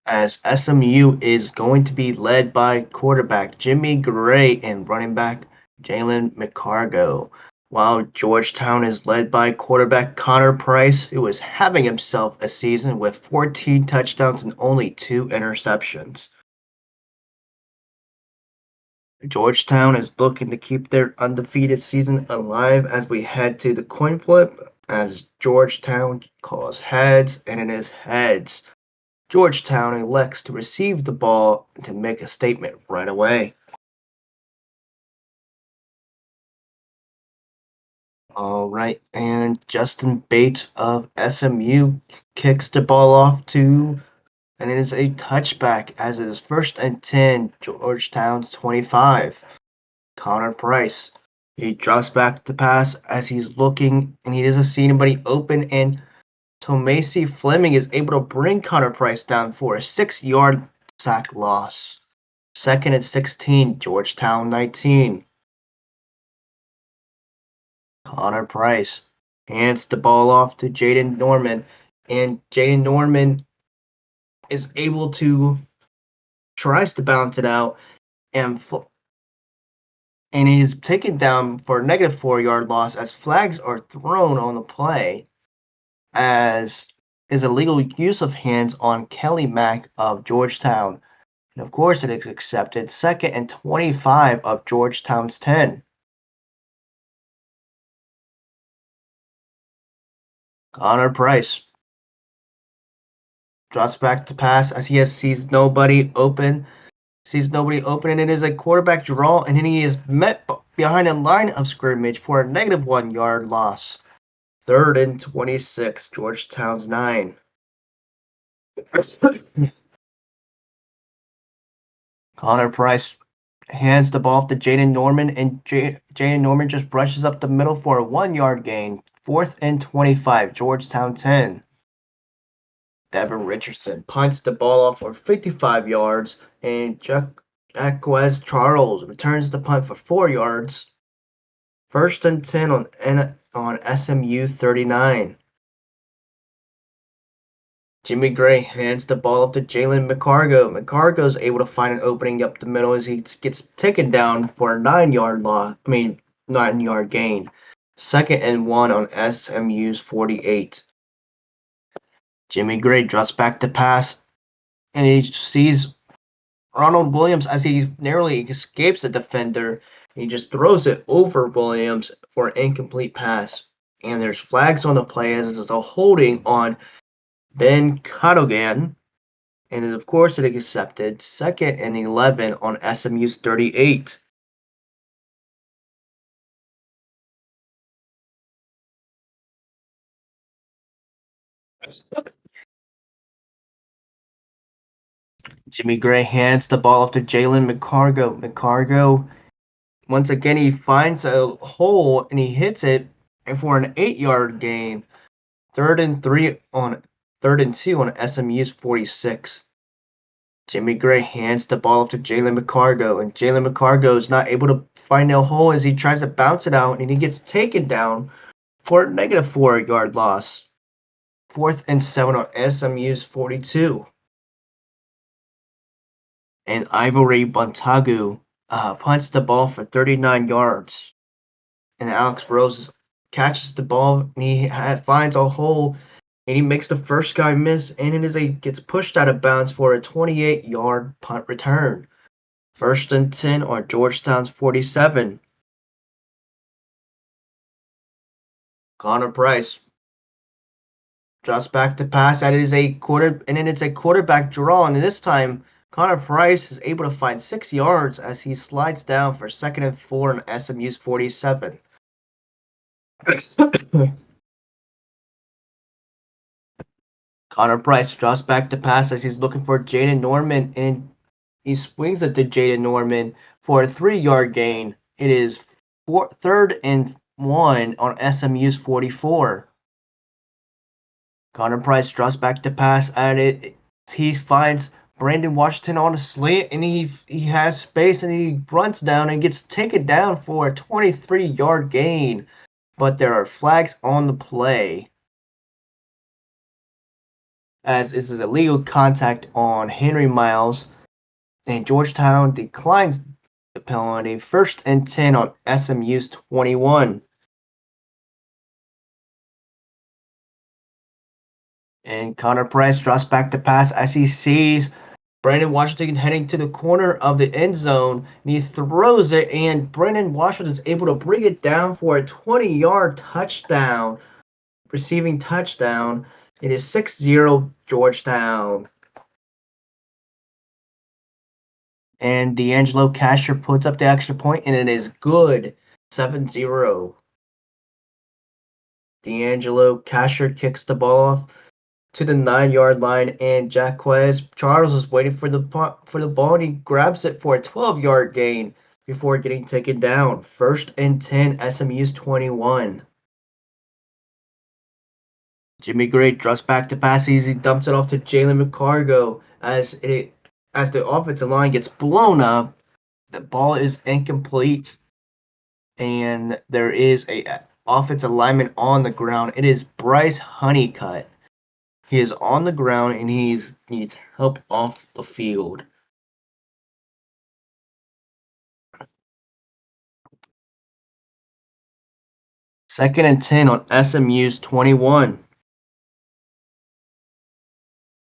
as SMU is going to be led by quarterback Jimmy Gray and running back Jalen McCargo, while Georgetown is led by quarterback Connor Price, who is having himself a season with 14 touchdowns and only 2 interceptions. Georgetown is looking to keep their undefeated season alive as we head to the coin flip, as Georgetown calls heads, and it is heads. Georgetown elects to receive the ball to make a statement right away. All right, and Justin Bates of SMU kicks the ball off to, and it is a touchback as it is 1st and 10, Georgetown's 25. Connor Price, he drops back to pass as he's looking, and he doesn't see anybody open, and Tomasi Fleming is able to bring Connor Price down for a 6-yard sack loss. 2nd and 16, Georgetown 19. Connor Price hands the ball off to Jaden Norman, and Jaden Norman is able to tries to bounce it out, and he's taken down for a negative 4-yard loss as flags are thrown on the play, as is illegal use of hands on Kelly Mack of Georgetown. And of course, it is accepted. 2nd and 25 of Georgetown's 10. Connor Price drops back to pass as he sees nobody open. And it is a quarterback draw, and then he is met behind a line of scrimmage for a negative 1-yard loss. 3rd and 26, Georgetown's 9. Connor Price hands the ball to Jaden Norman, and Jaden Norman just brushes up the middle for a 1-yard gain. 4th and 25, Georgetown 10. Devin Richardson punts the ball off for 55 yards, and Jaquez Charles returns the punt for 4 yards. 1st and 10 on SMU 39. Jimmy Gray hands the ball up to Jalen McCargo. McCargo is able to find an opening up the middle as he gets taken down for a 9-yard gain. 2nd and 1 on SMU's 48. Jimmy Gray drops back to pass, and he sees Ronald Williams as he narrowly escapes the defender. He just throws it over Williams for an incomplete pass. And there's flags on the play as it's a holding on Ben Cadogan. And of course, it is accepted. 2nd and 11 on SMU's 38. Jimmy Gray hands the ball off to Jalen McCargo. McCargo, once again, he finds a hole and he hits it, and for an 8-yard gain. 3rd and 2 on SMU's 46. Jimmy Gray hands the ball off to Jalen McCargo, and Jalen McCargo is not able to find a hole as he tries to bounce it out, and he gets taken down for a negative 4-yard loss. 4th and 7 on SMU's 42. And Ivory Bontagu punts the ball for 39 yards. And Alex Rose catches the ball, and he finds a hole, and he makes the first guy miss, and gets pushed out of bounds for a 28-yard punt return. 1st and 10 on Georgetown's 47. Connor Price drops back to pass. It's a quarterback draw, and this time Connor Price is able to find 6 yards as he slides down for 2nd and 4 on SMU's 47. Connor Price drops back to pass as he's looking for Jaden Norman, and he swings it to Jaden Norman for a 3-yard gain. It is 3rd and 1 on SMU's 44. Connor Price drops back to pass, and he finds Brandon Washington on a slant, and he has space, and he runs down and gets taken down for a 23-yard gain. But there are flags on the play. as this is illegal contact on Henry Miles, and Georgetown declines the penalty. 1st and 10 on SMU's 21. And Connor Price drops back to pass as he sees Brandon Washington heading to the corner of the end zone, and he throws it, and Brandon Washington is able to bring it down for a 20-yard touchdown, receiving touchdown. It is 6-0 Georgetown. And D'Angelo Casher puts up the extra point, and it is good. 7-0. D'Angelo Casher kicks the ball off to the 9-yard line, and Jaquez Charles is waiting for the ball, and he grabs it for a 12-yard gain before getting taken down. 1st and 10, SMU's 21. Jimmy Gray drops back to pass. He dumps it off to Jalen McCargo as the offensive line gets blown up. The ball is incomplete, and there is a offensive lineman on the ground. It is Bryce Honeycutt. He is on the ground, and he needs help off the field. Second and 10 on SMU's 21.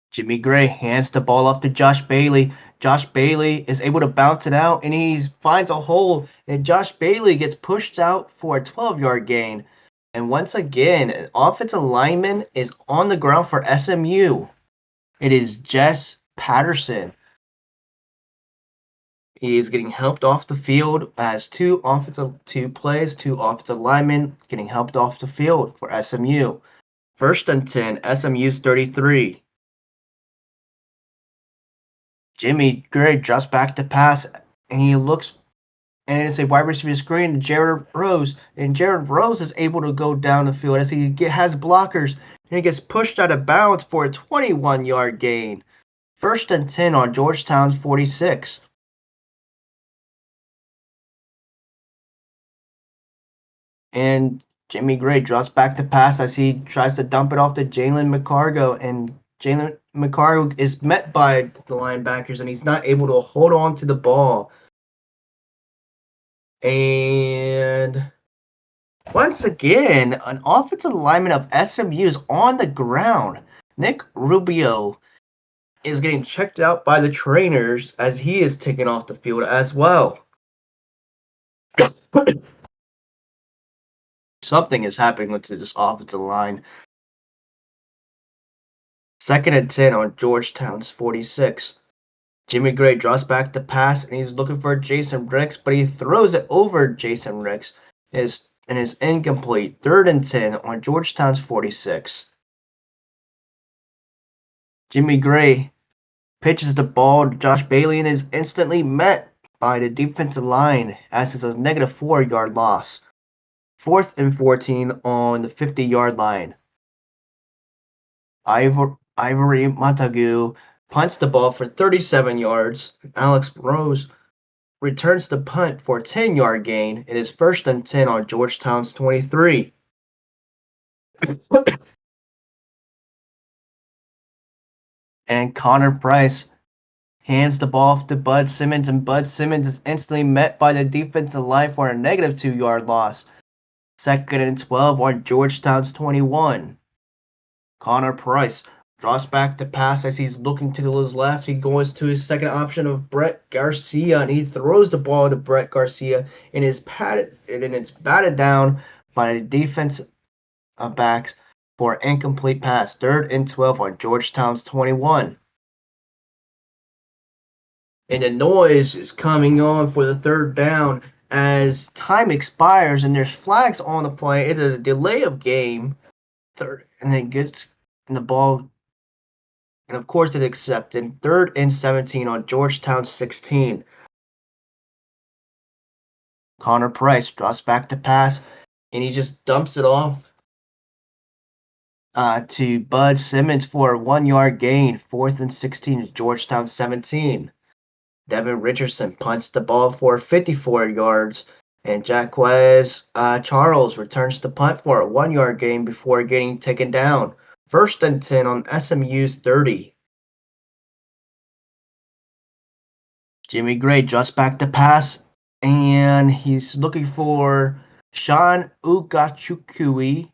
Jimmy Gray hands the ball off to Josh Bailey. Josh Bailey is able to bounce it out, and he finds a hole, and Josh Bailey gets pushed out for a 12-yard gain. And once again, an offensive lineman is on the ground for SMU. It is Jess Patterson. He is getting helped off the field as two offensive linemen getting helped off the field for SMU. 1st and 10, SMU's 33. Jimmy Gray drops back to pass, and he looks, and it's a wide receiver screen to Jared Rose, and Jared Rose is able to go down the field as he has blockers, and he gets pushed out of bounds for a 21-yard gain. 1st and 10 on Georgetown's 46. And Jimmy Gray drops back to pass as he tries to dump it off to Jalen McCargo, and Jalen McCargo is met by the linebackers, and he's not able to hold on to the ball. And once again, an offensive lineman of SMU is on the ground. Nick Rubio is getting checked out by the trainers as he is taken off the field as well. Something is happening with this offensive line. 2nd and 10 on Georgetown's 46. Jimmy Gray drops back to pass, and he's looking for Jason Ricks, but he throws it over Jason Ricks, and is incomplete. 3rd and 10 on Georgetown's 46. Jimmy Gray pitches the ball to Josh Bailey and is instantly met by the defensive line as it's a -4-yard loss. 4th and 14 on the 50-yard line. Ivory Montague punts the ball for 37 yards. Alex Rose returns the punt for a 10-yard gain. It is 1st and 10 on Georgetown's 23. And Connor Price hands the ball off to Bud Simmons, and Bud Simmons is instantly met by the defensive line for a -2-yard loss. 2nd and 12 on Georgetown's 21. Connor Price drops back to pass as he's looking to his left. He goes to his second option of Brett Garcia, and he throws the ball to Brett Garcia, and it's batted down by the defensive backs for an incomplete pass. 3rd and 12 on Georgetown's 21. And the noise is coming on for the 3rd down as time expires, and there's flags on the play. It is a delay of game. And then gets in the ball, and of course it's accepted. 3rd and 17 on Georgetown 16. Connor Price drops back to pass, and he just dumps it off to Bud Simmons for a 1-yard gain. 4th and 16 Georgetown 17. Devin Richardson punts the ball for 54 yards, and Jaquez Charles returns the punt for a 1-yard gain before getting taken down. First and 10 on SMU's 30. Jimmy Gray drops back to pass, and he's looking for Sean Ugachukui.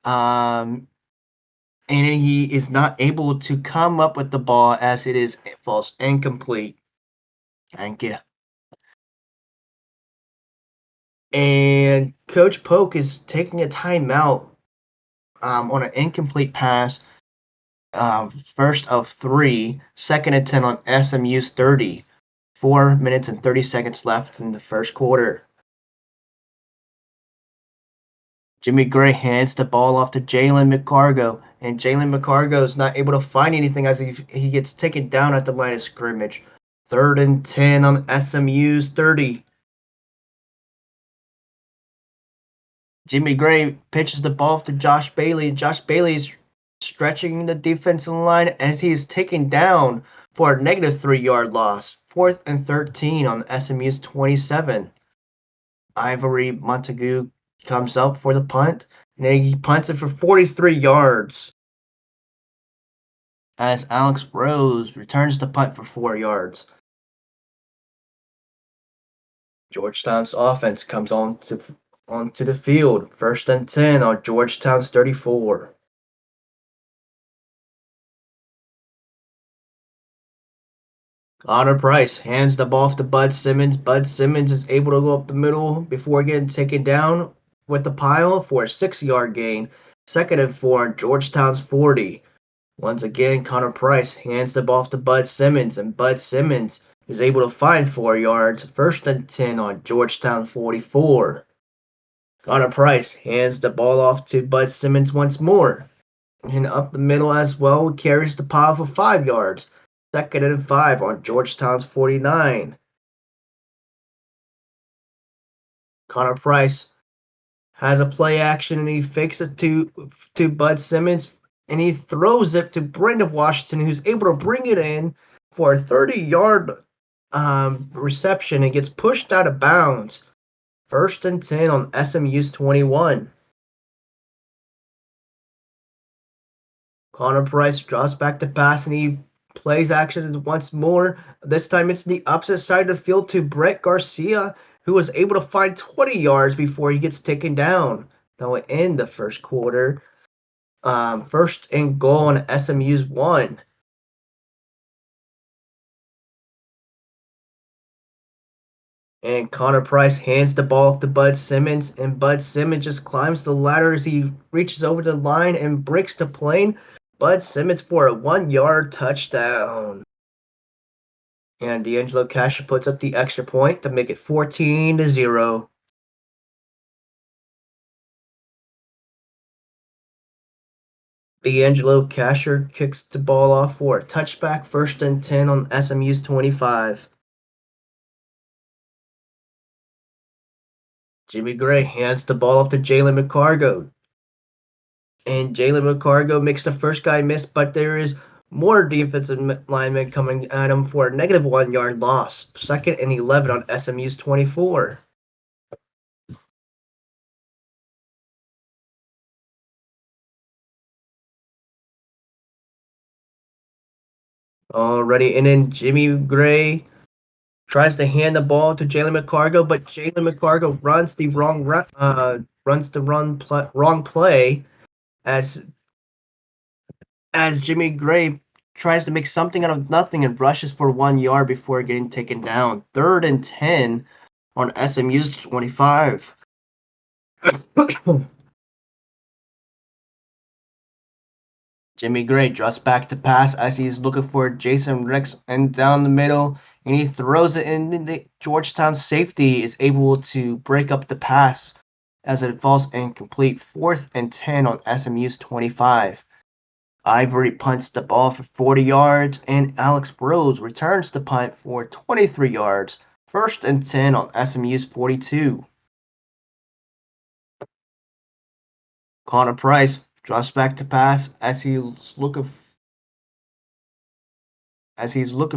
And he is not able to come up with the ball as it falls incomplete. Thank you. And Coach Polk is taking a timeout on an incomplete pass. First of 3, second and 10 on SMU's 30. 4 minutes and 30 seconds left in the first quarter. Jimmy Gray hands the ball off to Jalen McCargo, and Jalen McCargo is not able to find anything as he gets taken down at the line of scrimmage. Third and 10 on SMU's 30. Jimmy Gray pitches the ball to Josh Bailey. Josh Bailey is stretching the defensive line as he is taken down for a negative 3-yard loss. 4th and 13 on SMU's 27. Ivory Montague comes up for the punt, and then he punts it for 43 yards. As Alex Rose returns the punt for 4 yards. Georgetown's offense comes onto the field. First and 10 on Georgetown's 34. Connor Price hands the ball off to Bud Simmons. Bud Simmons is able to go up the middle before getting taken down with the pile for a 6-yard gain. Second and 4 on Georgetown's 40. Once again, Connor Price hands the ball off to Bud Simmons, and Bud Simmons is able to find 4 yards. First and 10 on Georgetown 44. Connor Price hands the ball off to Bud Simmons once more. And up the middle as well, carries the pile for 5 yards. Second and 5 on Georgetown's 49. Connor Price has a play action, and he fakes it to Bud Simmons, and he throws it to Brendan Washington, who's able to bring it in for a 30-yard reception and gets pushed out of bounds. First and 10 on SMU's 21. Connor Price draws back to pass, and he plays action once more. This time it's the opposite side of the field to Brett Garcia, who was able to find 20 yards before he gets taken down. That will end the first quarter. First and goal on SMU's 1. And Connor Price hands the ball to Bud Simmons, and Bud Simmons just climbs the ladder as he reaches over the line and breaks the plane. Bud Simmons for a 1-yard touchdown. And D'Angelo Casher puts up the extra point to make it 14-0. D'Angelo Casher kicks the ball off for a touchback. First and 10 on SMU's 25. Jimmy Gray hands the ball off to Jalen McCargo. And Jalen McCargo makes the first guy miss, but there is more defensive linemen coming at him for a negative 1-yard loss. Second and 11 on SMU's 24. Already, and then Jimmy Gray tries to hand the ball to Jalen McCargo, but Jalen McCargo runs the wrong play as Jimmy Gray tries to make something out of nothing and rushes for 1 yard before getting taken down. Third and 10 on SMU's 25. Jimmy Gray draws back to pass as he's looking for Jason Rex and down the middle, and he throws it in. The Georgetown safety is able to break up the pass as it falls incomplete. 4th and 10 on SMU's 25. Ivory punts the ball for 40 yards, and Alex Rose returns the punt for 23 yards. First and 10 on SMU's 42. Connor Price draws back to pass as he's looking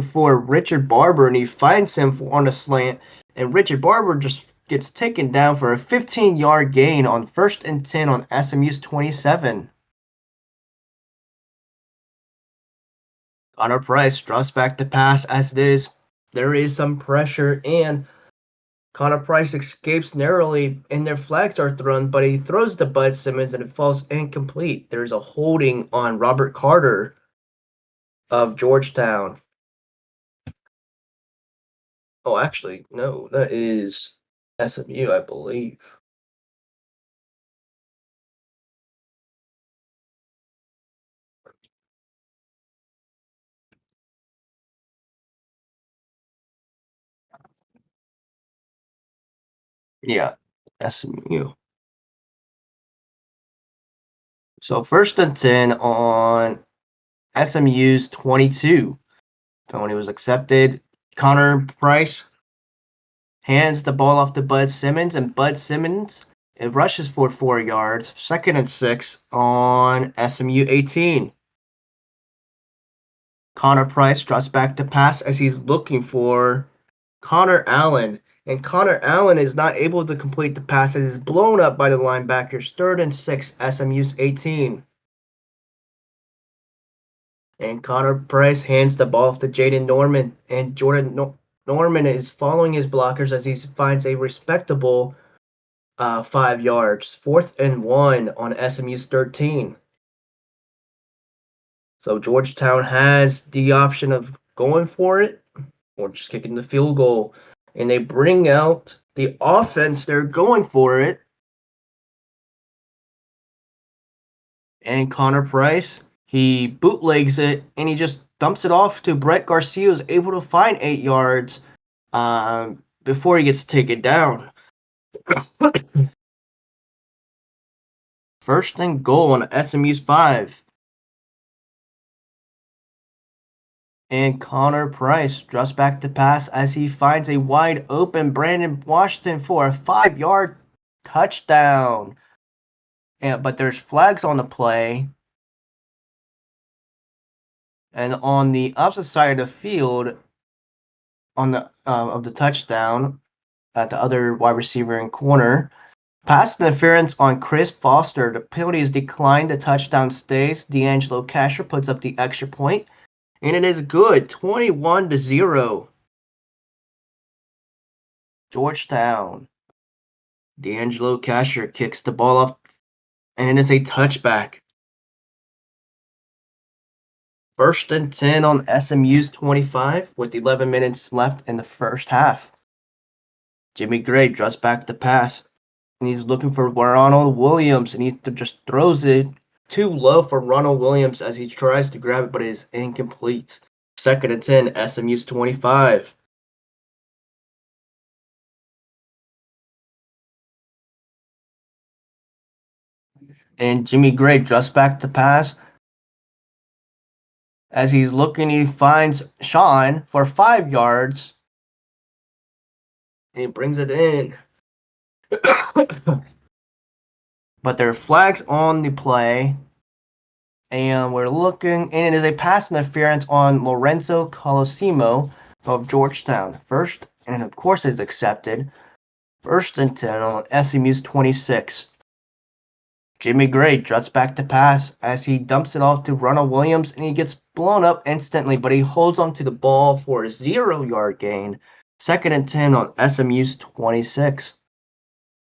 for Richard Barber, and he finds him on a slant, and Richard Barber just gets taken down for a 15-yard gain on first and 10 on SMU's 27. Connor Price draws back the pass as it is. There is some pressure, and Connor Price escapes narrowly, and their flags are thrown, but he throws to Bud Simmons and it falls incomplete. There's a holding on Robert Carter of Georgetown. Oh, actually, no, that is SMU, I believe. Yeah, SMU. So 1st and 10 on SMU's 22. Penalty was accepted. Connor Price hands the ball off to Bud Simmons, and Bud Simmons it rushes for 4 yards. 2nd and 6 on SMU 18. Connor Price drops back to pass as he's looking for Connor Allen. And Connor Allen is not able to complete the pass. It is blown up by the linebackers. 3rd and 6, SMU's 18. And Connor Price hands the ball off to Jaden Norman. And Norman is following his blockers as he finds a respectable 5 yards. 4th and 1 on SMU's 13. So Georgetown has the option of going for it or just kicking the field goal. And they bring out the offense. They're going for it. And Connor Price, he bootlegs it and he just dumps it off to Brett Garcia, who's able to find 8 yards before he gets taken down. 1st and goal on SMU's 5. And Connor Price drops back to pass as he finds a wide open Brandon Washington for a 5-yard touchdown. But there's flags on the play. And on the opposite side of the field, on the of the touchdown, at the other wide receiver and corner, pass interference on Chris Foster. The penalty is declined. The touchdown stays. D'Angelo Casher puts up the extra point, and it is good. 21-0. Georgetown. D'Angelo Casher kicks the ball off, and it is a touchback. 1st and 10 on SMU's 25 with 11 minutes left in the first half. Jimmy Gray draws back the pass, and he's looking for Ronald Williams, and he just throws it too low for Ronald Williams as he tries to grab it, but it is incomplete. 2nd and 10, SMU's 25. And Jimmy Gray draws back the pass. As he's looking, he finds Sean for 5 yards. And he brings it in. But there are flags on the play. And we're looking, and it is a pass interference on Lorenzo Colosimo of Georgetown. And of course it's accepted. 1st and 10 on SMU's 26. Jimmy Gray druts back to pass as he dumps it off to Ronald Williams, and he gets blown up instantly, but he holds onto the ball for a 0-yard gain. 2nd and 10 on SMU's 26.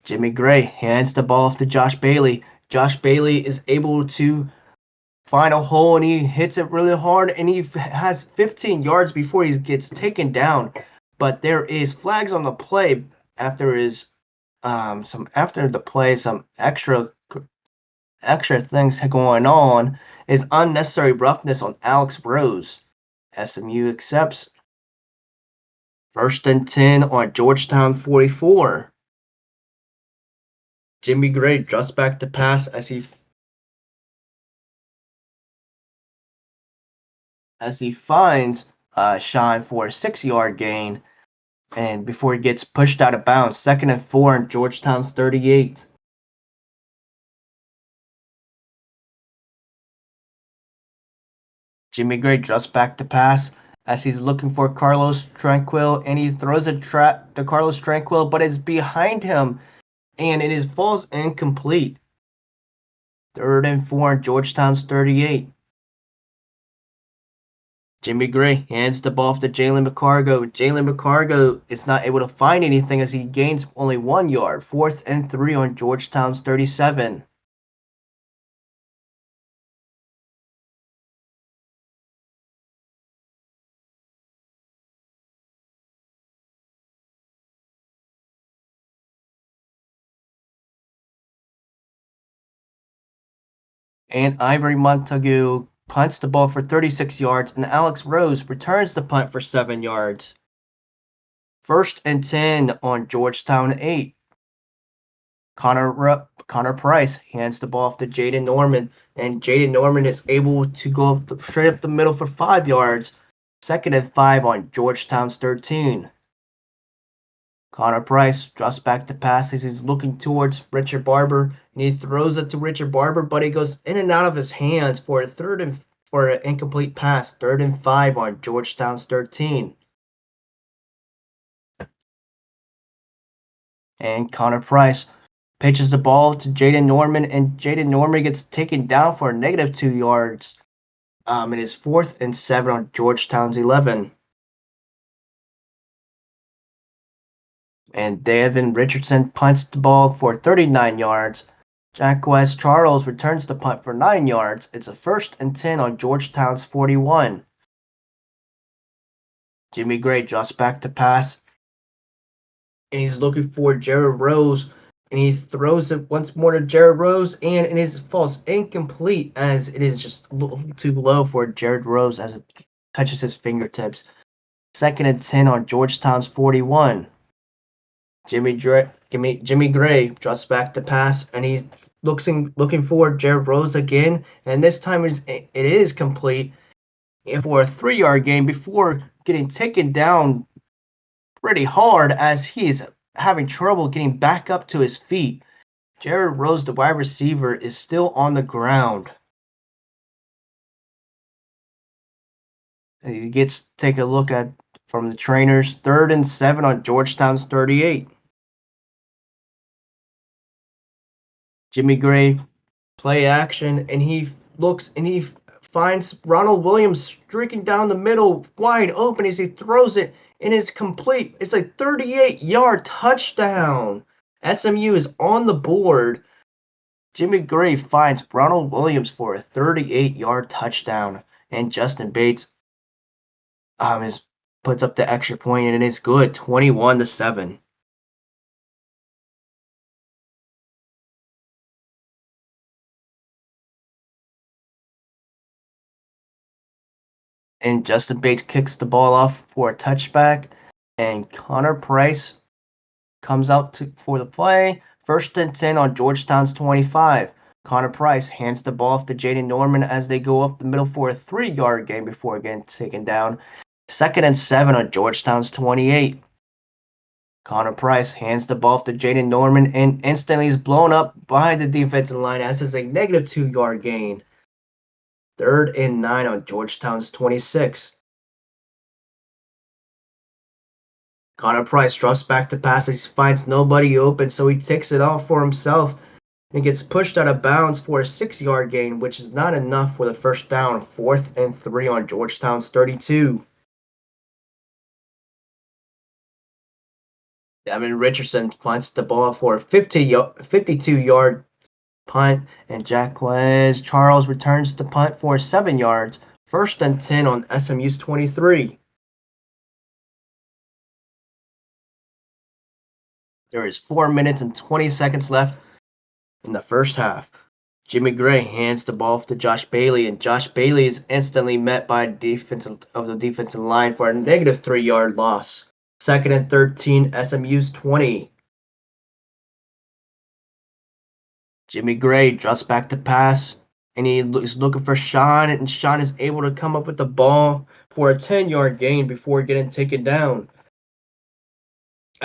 Jimmy Gray hands the ball off to Josh Bailey. Josh Bailey is able to find a hole, and he hits it really hard, and he has 15 yards before he gets taken down. But there is flags on the play after some extra things going on is unnecessary roughness on Alex Rose. SMU accepts. 1st and 10 on Georgetown 44. Jimmy Gray drops back to pass as he finds Sean for a 6-yard gain, and before he gets pushed out of bounds. 2nd and 4 on Georgetown's 38. Jimmy Gray drops back to pass as he's looking for Carlos Tranquil, and he throws a trap to Carlos Tranquil, but it's behind him, and it falls incomplete. 3rd and 4 on Georgetown's 38. Jimmy Gray hands the ball off to Jalen McCargo. Jalen McCargo is not able to find anything as he gains only 1 yard. 4th and 3 on Georgetown's 37. And Ivory Montague punts the ball for 36 yards, and Alex Rose returns the punt for 7 yards. 1st and 10 on Georgetown 8. Connor Price hands the ball off to Jaden Norman, and Jaden Norman is able to go straight up the middle for 5 yards. 2nd and 5 on Georgetown's 13. Connor Price drops back to pass as he's looking towards Richard Barber, and he throws it to Richard Barber, but it goes in and out of his hands for an incomplete pass. 3rd and 5 on Georgetown's 13. And Connor Price pitches the ball to Jaden Norman, and Jaden Norman gets taken down for a negative 2 yards. It is 4th and 7 on Georgetown's 11. And Davin Richardson punts the ball for 39 yards. Jacquez Charles returns the punt for 9 yards. It's a 1st and 10 on Georgetown's 41. Jimmy Gray drops back to pass, and he's looking for Jared Rose, and he throws it once more to Jared Rose, and it falls incomplete as it is just a little too low for Jared Rose as it touches his fingertips. 2nd and 10 on Georgetown's 41. Jimmy Gray drops back to pass, and he's looking for Jared Rose again, and this time it is complete for a 3-yard gain before getting taken down pretty hard as he's having trouble getting back up to his feet. Jared Rose, the wide receiver, is still on the ground. He gets to take a look at from the trainers. 3rd and 7 on Georgetown's 38. Jimmy Gray play action, and he looks and he finds Ronald Williams streaking down the middle wide open as he throws it, and it's complete. It's a 38-yard touchdown. SMU is on the board. Jimmy Gray finds Ronald Williams for a 38-yard touchdown, and Justin Bates puts up the extra point, and it's good, 21-7. And Justin Bates kicks the ball off for a touchback, and Connor Price comes out for the play. 1st and 10 on Georgetown's 25. Connor Price hands the ball off to Jaden Norman as they go up the middle for a 3-yard gain before getting taken down. 2nd and 7 on Georgetown's 28. Connor Price hands the ball off to Jaden Norman and instantly is blown up by the defensive line as it's a negative 2-yard gain. 3rd and 9 on Georgetown's 26. Connor Price drops back to pass as he finds nobody open, so he takes it off for himself and gets pushed out of bounds for a 6-yard gain, which is not enough for the first down. 4th and 3 on Georgetown's 32. Devin Richardson punts the ball for a 52-yard punt, and Jacquez Charles returns the punt for 7 yards. 1st and 10 on SMU's 23. There is 4 minutes and 20 seconds left in the first half. Jimmy Gray hands the ball off to Josh Bailey, and Josh Bailey is instantly met by the defensive line for a negative 3-yard loss. 2nd and 13, SMU's 20. Jimmy Gray drops back to pass, and he is looking for Sean, and Sean is able to come up with the ball for a 10-yard gain before getting taken down.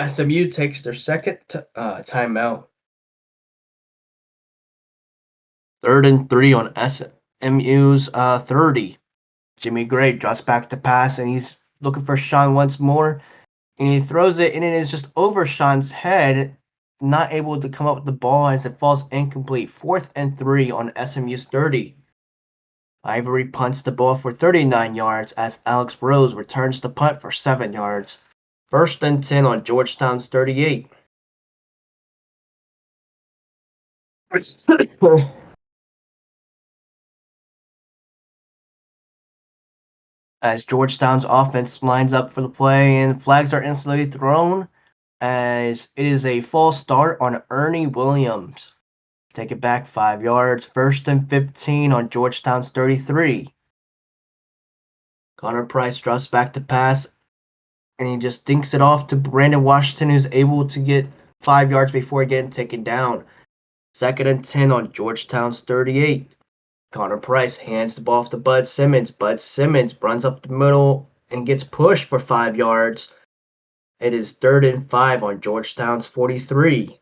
SMU takes their second timeout. 3rd and 3 on SMU's 30. Jimmy Gray drops back to pass, and he's looking for Sean once more, and he throws it, and it is just over Sean's head, not able to come up with the ball as it falls incomplete. 4th and 3 on SMU's 30. Ivory punts the ball for 39 yards as Alex Rose returns the punt for 7 yards. 1st and 10 on Georgetown's 38. As Georgetown's offense lines up for the play and flags are instantly thrown as it is a false start on Ernie Williams. Take it back 5 yards. 1st and 15 on Georgetown's 33. Connor Price drops back to pass and he just dinks it off to Brandon Washington, who's able to get 5 yards before getting taken down. 2nd and 10 on Georgetown's 38. Connor Price hands the ball off to Bud Simmons. Bud Simmons runs up the middle and gets pushed for 5 yards. It is 3rd and 5 on Georgetown's 43.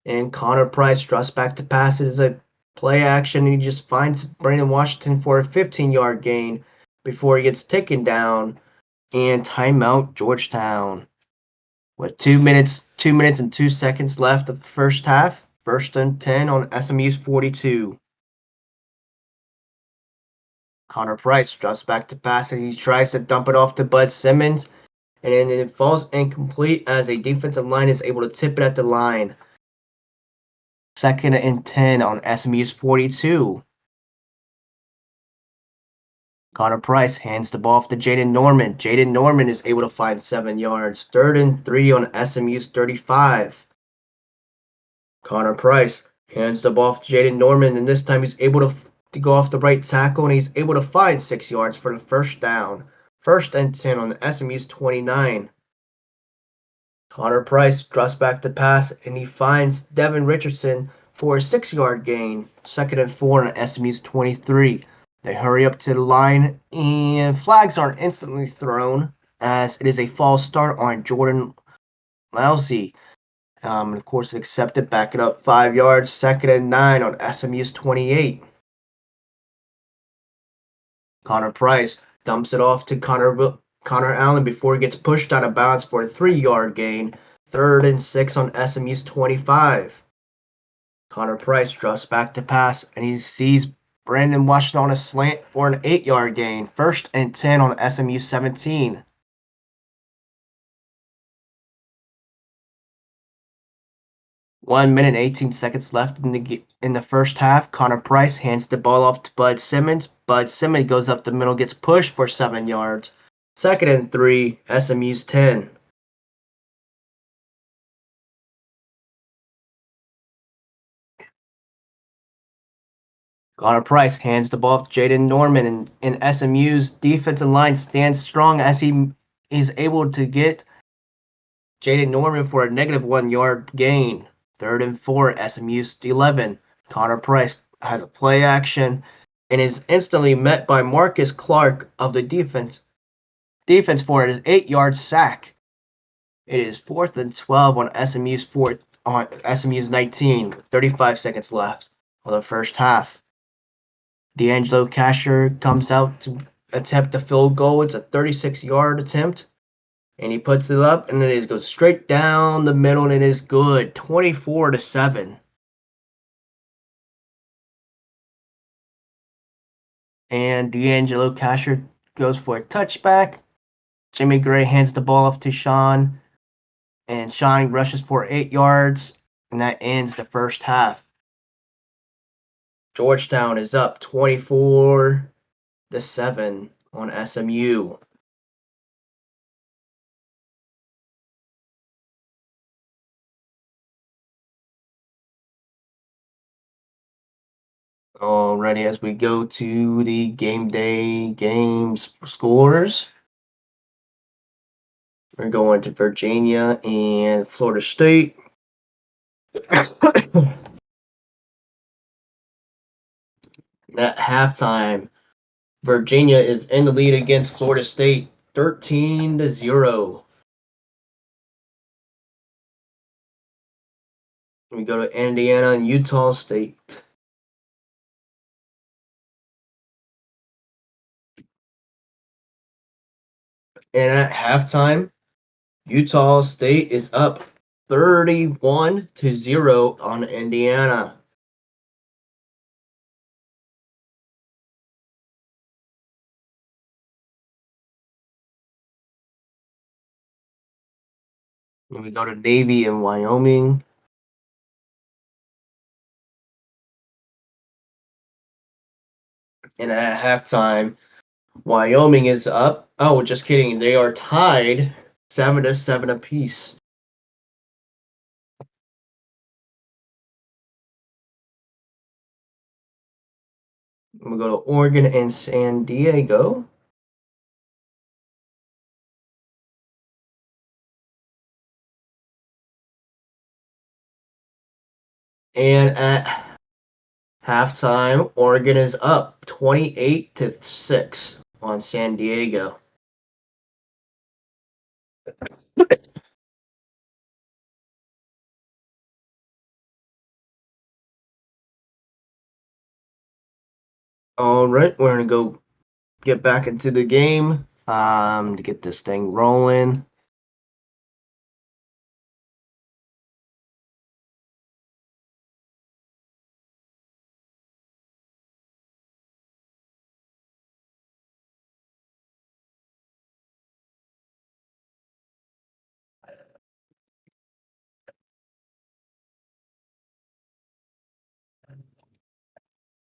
And Connor Price drops back to pass. It is a play action, and he just finds Brandon Washington for a 15-yard gain before he gets taken down. And timeout Georgetown. With 2 minutes and 2 seconds left of the first half. 1st and 10 on SMU's 42. Connor Price drops back to pass and he tries to dump it off to Bud Simmons. And then it falls incomplete as a defensive line is able to tip it at the line. 2nd and 10 on SMU's 42. Connor Price hands the ball off to Jaden Norman. Jaden Norman is able to find 7 yards. 3rd and 3 on SMU's 35. Connor Price hands the ball off to Jaden Norman, and this time he's able to go off the right tackle, and he's able to find 6 yards for the first down. 1st and 10 on SMU's 29. Connor Price drops back to pass, and he finds Devin Richardson for a 6-yard gain. 2nd and 4 on SMU's 23. They hurry up to the line, and flags aren't instantly thrown as it is a false start on Jordan Lousy. Of course, accepted, back it up 5 yards. 2nd and 9 on SMU's 28. Connor Price dumps it off to Connor Allen before he gets pushed out of bounds for a 3-yard gain. 3rd and 6 on SMU's 25. Connor Price drops back to pass, and he sees Brandon Washington on a slant for an 8-yard gain. 1st and 10 on SMU 17. One minute and 18 seconds left in the first half. Connor Price hands the ball off to Bud Simmons. Bud Simmons goes up the middle, gets pushed for 7 yards. 2nd and 3, SMU's 10. Connor Price hands the ball off to Jaden Norman, and SMU's defensive line stands strong as he is able to get Jaden Norman for a -1 yard gain. 3rd and 4, SMU's 11. Connor Price has a play action and is instantly met by Marcus Clark of the defense for an 8-yard sack. It is 4th and 12 on SMU's 19, with 35 seconds left on the first half. D'Angelo Casher comes out to attempt the field goal. It's a 36-yard attempt, and he puts it up, and it goes straight down the middle, and it is good, 24-7. And D'Angelo Casher goes for a touchback. Jimmy Gray hands the ball off to Sean, and Sean rushes for 8 yards, and that ends the first half. Georgetown is up 24-7 on SMU. Alrighty, as we go to the game day games scores, we're going to Virginia and Florida State. At halftime, Virginia is in the lead against Florida State, 13-0. We go to Indiana and Utah State. And at halftime, Utah State is up 31-0 on Indiana. Then we go to Navy and Wyoming. And at halftime, Wyoming is up. Oh, just kidding. They are tied 7-7 apiece. We go to Oregon and San Diego. And at halftime, Oregon is up 28-6 on San Diego. All right, we're gonna go get back into the game to get this thing rolling.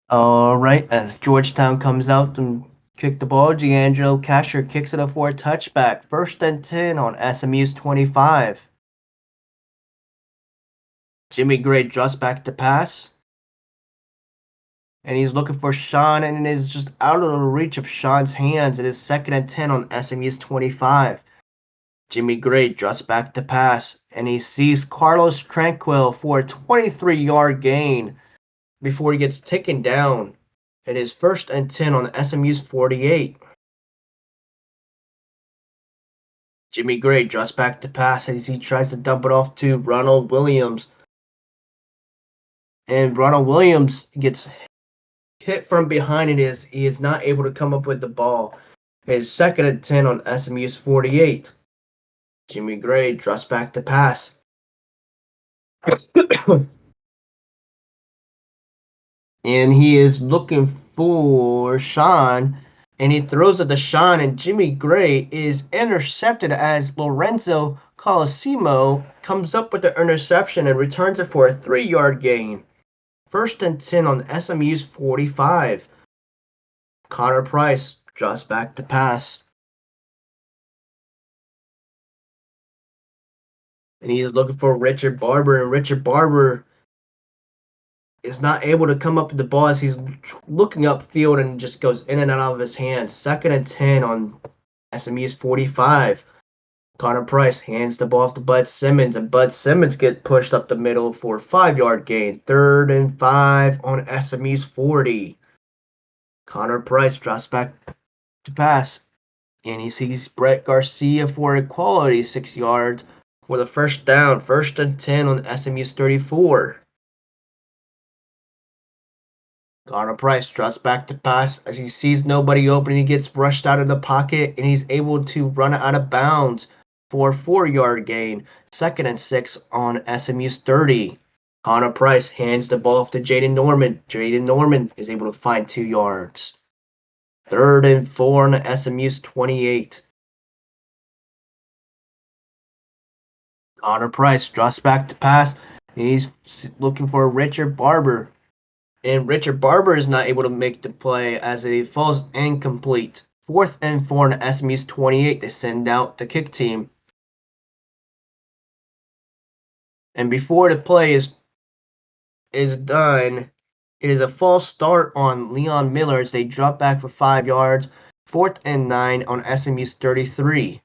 All right, as Georgetown comes out and kick the ball, D'Angelo Casher kicks it up for a touchback. 1st and 10 on SMU's 25. Jimmy Gray draws back to pass. And he's looking for Sean, and it is just out of the reach of Sean's hands. It is 2nd and 10 on SMU's 25. Jimmy Gray draws back to pass, and he sees Carlos Tranquil for a 23-yard gain before he gets taken down. It is 1st and 10 on SMU's 48. Jimmy Gray draws back to pass as he tries to dump it off to Ronald Williams. And Ronald Williams gets hit from behind, and he is not able to come up with the ball. It is 2nd and 10 on SMU's 48. Jimmy Gray draws back to pass. And he is looking for Sean, and he throws it to Sean, and Jimmy Gray is intercepted as Lorenzo Colosimo comes up with the interception and returns it for a 3-yard gain. 1st and 10 on SMU's 45. Connor Price draws back to pass. And he is looking for Richard Barber, and Richard Barber is not able to come up with the ball as he's looking upfield and just goes in and out of his hands. 2nd and 10 on SMU's 45. Connor Price hands the ball off to Bud Simmons, and Bud Simmons gets pushed up the middle for a 5-yard gain. 3rd and 5 on SMU's 40. Connor Price drops back to pass, and he sees Brett Garcia for a quality 6 yards for the first down. 1st and 10 on SMU's 34. Connor Price drops back to pass as he sees nobody open. He gets rushed out of the pocket, and he's able to run out of bounds for a 4-yard gain. 2nd and 6 on SMU's 30. Connor Price hands the ball off to Jaden Norman. Jaden Norman is able to find 2 yards. 3rd and 4 on SMU's 28. Connor Price drops back to pass, and he's looking for Richard Barber. And Richard Barber is not able to make the play as it falls incomplete. 4th and 4 on SMU's 28 to send out the kick team. And before the play is done, it is a false start on Leon Miller as they drop back for 5 yards. 4th and 9 on SMU's 33.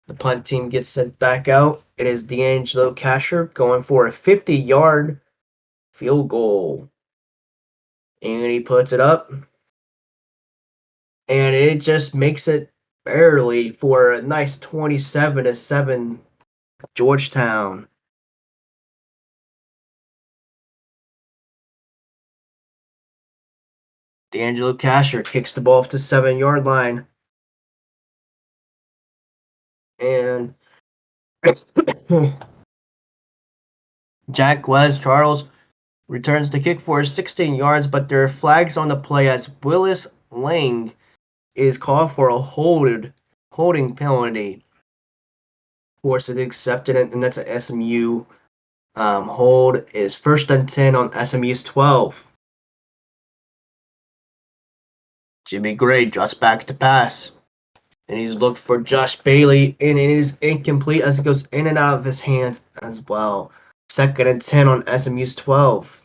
The punt team gets sent back out. It is D'Angelo Casher going for a 50-yard field goal. And he puts it up. And it just makes it barely for a nice 27-7 Georgetown. D'Angelo Casher kicks the ball off the 7-yard line. And Jack Wes Charles returns the kick for 16 yards, but there are flags on the play as Willis Lang is called for a holding penalty. Force it accepted it, and that's an SMU hold. Is 1st and 10 on SMU's 12. Jimmy Gray drops back to pass. And he's looked for Josh Bailey, and it is incomplete as it goes in and out of his hands as well. 2nd and 10 on SMU's 12.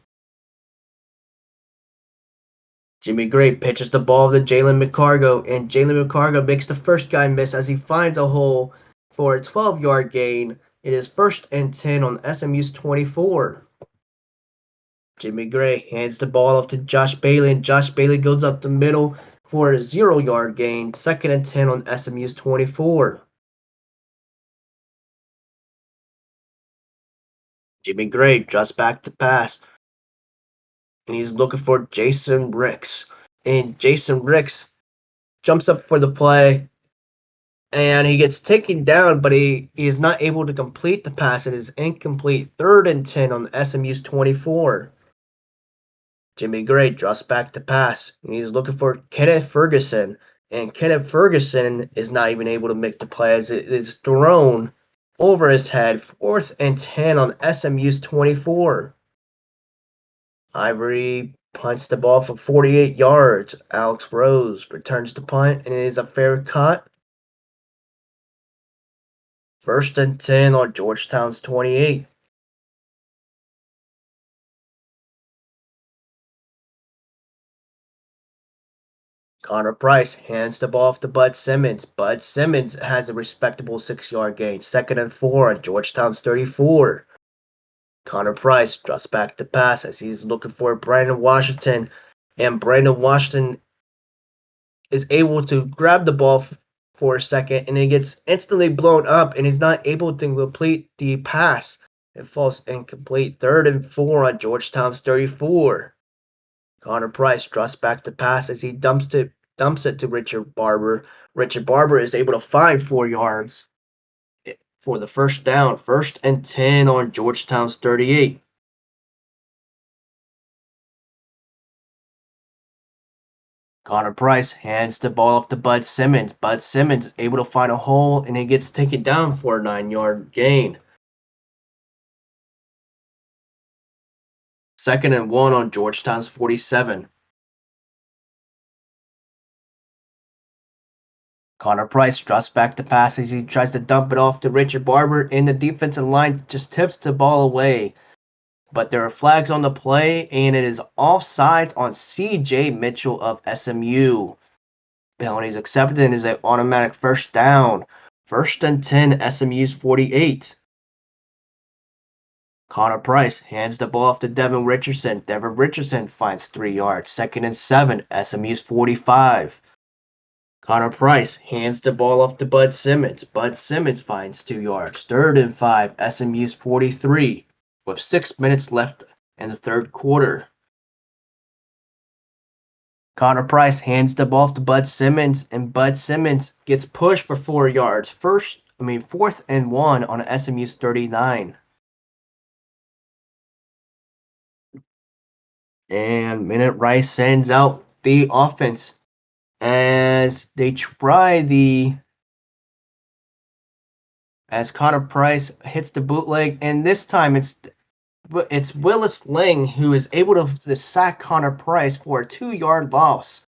Jimmy Gray pitches the ball to Jalen McCargo, and Jalen McCargo makes the first guy miss as he finds a hole for a 12-yard gain. It is 1st and 10 on SMU's 24. Jimmy Gray hands the ball off to Josh Bailey, and Josh Bailey goes up the middle for a 0-yard gain. 2nd and 10 on SMU's 24. Jimmy Gray drops back to pass, and he's looking for Jason Ricks. And Jason Ricks jumps up for the play, and he gets taken down, but he is not able to complete the pass. It is incomplete. 3rd and 10 on SMU's 24. Jimmy Gray drops back to pass, and he's looking for Kenneth Ferguson. And Kenneth Ferguson is not even able to make the play as it is thrown over his head. 4th and 10 on SMU's 24. Ivory punts the ball for 48 yards. Alex Rose returns the punt, and it is a fair cut. 1st and 10 on Georgetown's 28. Connor Price hands the ball off to Bud Simmons. Bud Simmons has a respectable 6-yard gain. 2nd and 4 on Georgetown's 34. Connor Price drops back to pass as he's looking for Brandon Washington. And Brandon Washington is able to grab the ball for a second, and it gets instantly blown up, and he's not able to complete the pass. It falls incomplete. 3rd and 4 on Georgetown's 34. Connor Price drops back to pass as he dumps it to Richard Barber. Richard Barber is able to find 4 yards for the first down. 1st and 10 on Georgetown's 38. Connor Price hands the ball off to Bud Simmons. Bud Simmons is able to find a hole, and he gets taken down for a 9-yard gain. 2nd and 1 on Georgetown's 47. Connor Price drops back to pass as he tries to dump it off to Richard Barber, and the defensive line just tips the ball away. But there are flags on the play, and it is offsides on C.J. Mitchell of SMU. Penalties accepted, and is an automatic first down. 1st and 10, SMU's 48. Connor Price hands the ball off to Devin Richardson. Devin Richardson finds 3 yards. 2nd and 7, SMU's 45. Connor Price hands the ball off to Bud Simmons. Bud Simmons finds 2 yards. 3rd and 5, SMU's 43, with 6 minutes left in the 3rd quarter. Connor Price hands the ball off to Bud Simmons, and Bud Simmons gets pushed for 4 yards. 4th and 1 on SMU's 39. And Minute Rice sends out the offense as they try as Connor Price hits the bootleg, and this time it's Willis Ling who is able to sack Connor Price for a 2-yard loss.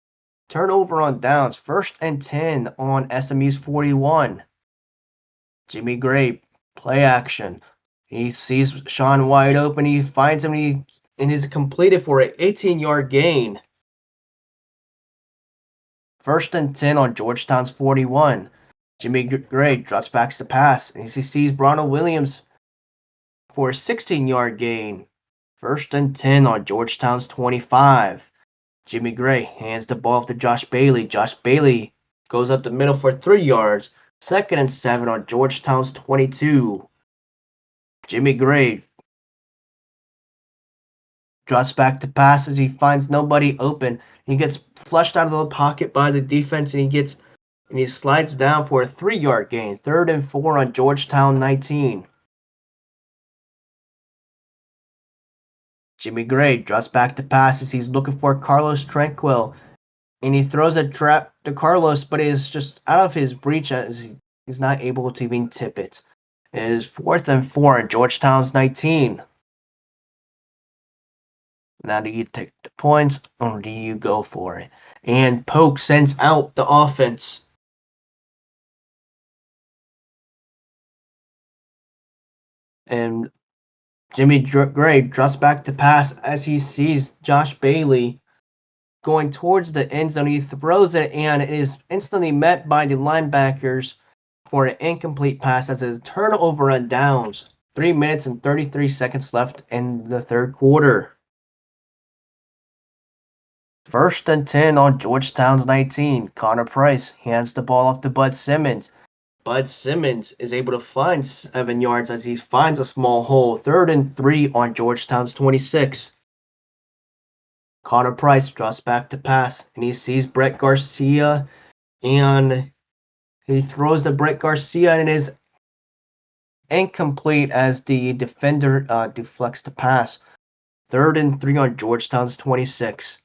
Turnover on downs. 1st and 10 on SMU's 41. Jimmy Gray, play action. He sees Sean wide open. He finds him, and he's completed for an 18-yard gain. 1st and 10 on Georgetown's 41. Jimmy Gray drops back to pass, and he sees Bronald Williams for a 16-yard gain. 1st and 10 on Georgetown's 25. Jimmy Gray hands the ball off to Josh Bailey. Josh Bailey goes up the middle for 3 yards. 2nd and 7 on Georgetown's 22. Jimmy Gray drops back to pass as he finds nobody open. He gets flushed out of the pocket by the defense, and he slides down for a 3-yard gain. 3rd and 4 on Georgetown 19. Jimmy Gray drops back to pass as he's looking for Carlos Tranquil, and he throws a trap to Carlos, but it is just out of his reach as he's not able to even tip it. It is 4th and 4 at Georgetown's 19. Now, do you take the points or do you go for it? And Polk sends out the offense. And Jimmy Gray drops back to pass as he sees Josh Bailey going towards the end zone. He throws it and it is instantly met by the linebackers for an incomplete pass as a turnover on downs. 3 minutes and 33 seconds left in the third quarter. 1st and 10 on Georgetown's 19. Connor Price hands the ball off to Bud Simmons. Bud Simmons is able to find 7 yards as he finds a small hole. 3rd and 3 on Georgetown's 26. Connor Price drops back to pass and he sees Brett Garcia and he throws to Brett Garcia and it is incomplete as the defender deflects the pass. 3rd and 3 on Georgetown's 26.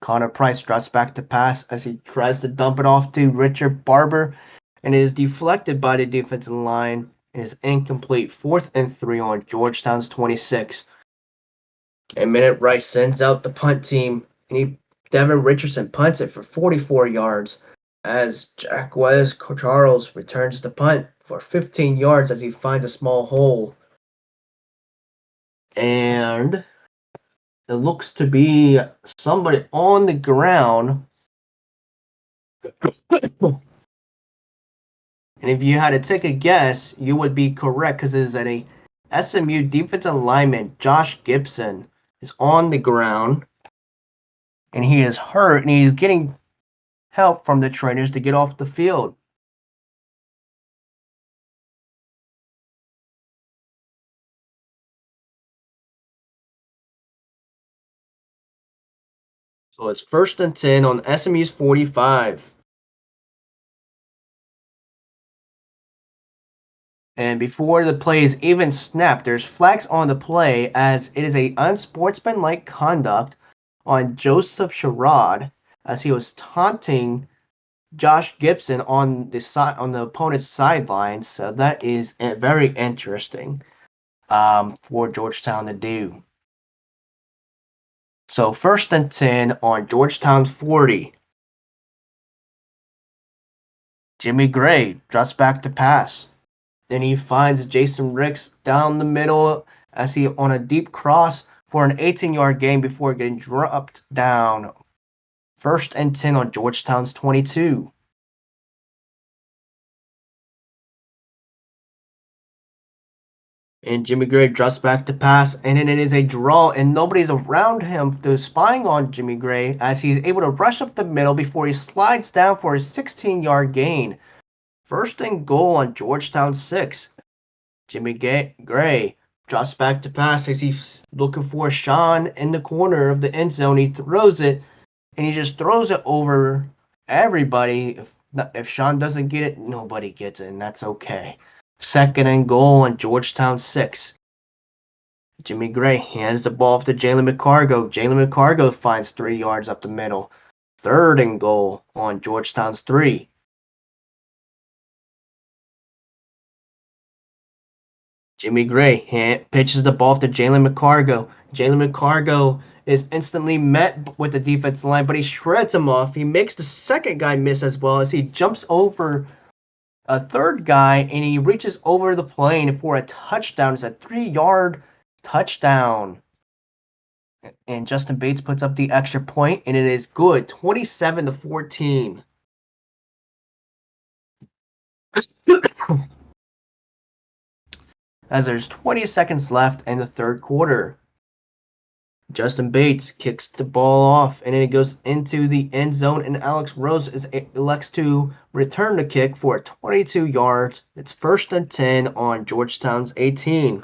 Connor Price drops back to pass as he tries to dump it off to Richard Barber and it is deflected by the defensive line and is incomplete. 4th and 3 on Georgetown's 26. And Minute Rice sends out the punt team and Devin Richardson punts it for 44 yards as Jack Wes Charles returns the punt for 15 yards as he finds a small hole. And it looks to be somebody on the ground. And if you had to take a guess, you would be correct because it is that a SMU defensive lineman, Josh Gibson, is on the ground. And he is hurt and he's getting help from the trainers to get off the field. So it's 1st and 10 on SMU's 45. And before the play is even snapped, there's flags on the play as it is a unsportsmanlike conduct on Joseph Sherrod as he was taunting Josh Gibson on the opponent's sidelines. So that is very interesting for Georgetown to do. So 1st and 10 on Georgetown's 40. Jimmy Gray drops back to pass. Then he finds Jason Ricks down the middle as he on a deep cross for an 18-yard gain before getting dropped down. 1st and 10 on Georgetown's 22. And Jimmy Gray drops back to pass, and then it is a draw, and nobody's around him spying on Jimmy Gray as he's able to rush up the middle before he slides down for a 16-yard gain. 1st and goal on Georgetown 6. Jimmy Gray drops back to pass as he's looking for Sean in the corner of the end zone. He throws it, and he just throws it over everybody. If Sean doesn't get it, nobody gets it, and that's okay. 2nd and goal on Georgetown 6. Jimmy Gray hands the ball off to Jalen McCargo. Jalen McCargo finds 3 yards up the middle. 3rd and goal on Georgetown's 3. Jimmy Gray pitches the ball to Jalen McCargo. Jalen McCargo is instantly met with the defensive line, but he shreds him off. He makes the second guy miss as well as he jumps over a third guy and he reaches over the plane for a touchdown. It's a 3-yard touchdown. And Justin Bates puts up the extra point, and it is good. 27-14. As there's 20 seconds left in the third quarter. Justin Bates kicks the ball off, and then it goes into the end zone, and Alex Rose elects to return the kick for 22 yards. It's 1st and 10 on Georgetown's 18.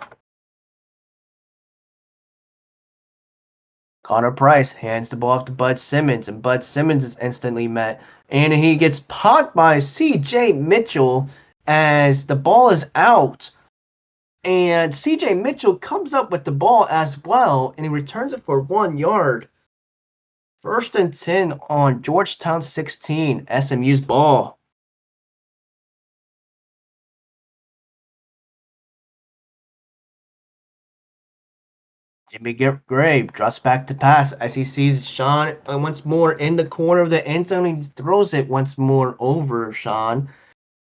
Connor Price hands the ball off to Bud Simmons, and Bud Simmons is instantly met, and he gets popped by C.J. Mitchell as the ball is out. And C.J. Mitchell comes up with the ball as well, and he returns it for 1 yard. 1st and 10 on Georgetown 16, SMU's ball. Jimmy Gray drops back to pass as he sees Sean once more in the corner of the end zone. He throws it once more over Sean.